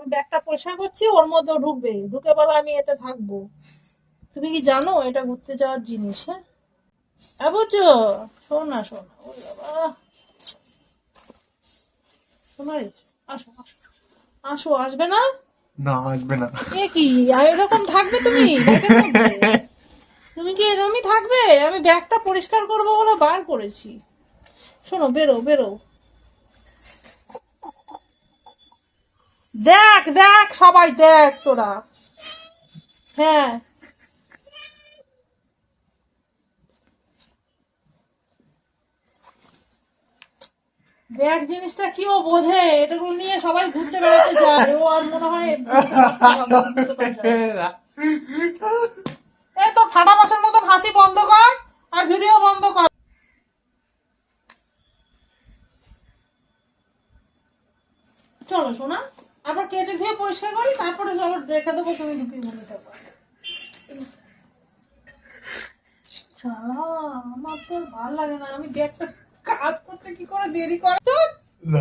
আমি ব্যাগটা পরিষ্কার করছি, ওর মধ্যে ঢুকবে, ঢুকে বলে আমি এতে থাকবো। তুমি কি জানো এটা ঘুরতে যাওয়ার জিনিস? হ্যাঁ বুঝছো? শোন না, শোন, ওই বাবা, শোনারে, আসো আসো আসো, আসবে না? না, আসবে না। এ কি, আর এরকম থাকবে তুমি ব্যাগের মধ্যে? তুমি কি এরকমই থাকবে? আমি ব্যাগটা পরিষ্কার করবো বলে বার করেছি। শোনো, বেরো বেরো। দেখ দেখ, সবাই দেখ তোরা। হ্যাঁ, ব্যাগ জিনিসটা কি ও বোঝে? এটাগুলো নিয়ে সবাই ঘুরতে বেড়াতে যায়, ও আর মনে হয় বলতে পারছে না, বলতে পারছে না। এই তো ফাটা বাসের মতন হাসি বন্ধ কর, আর ভিডিও বন্ধ কর। চলো শোনা, আবার কেচে ধুয়ে পরিষ্কার করি, তারপরে আবার রেখে দেবো, তুমি ঢুকিয়ে মনে থাকো। আমার তো আর ভালো লাগে না, আমি ব্যাগটা কাজ করতে কি করে দেরি করে তো। না।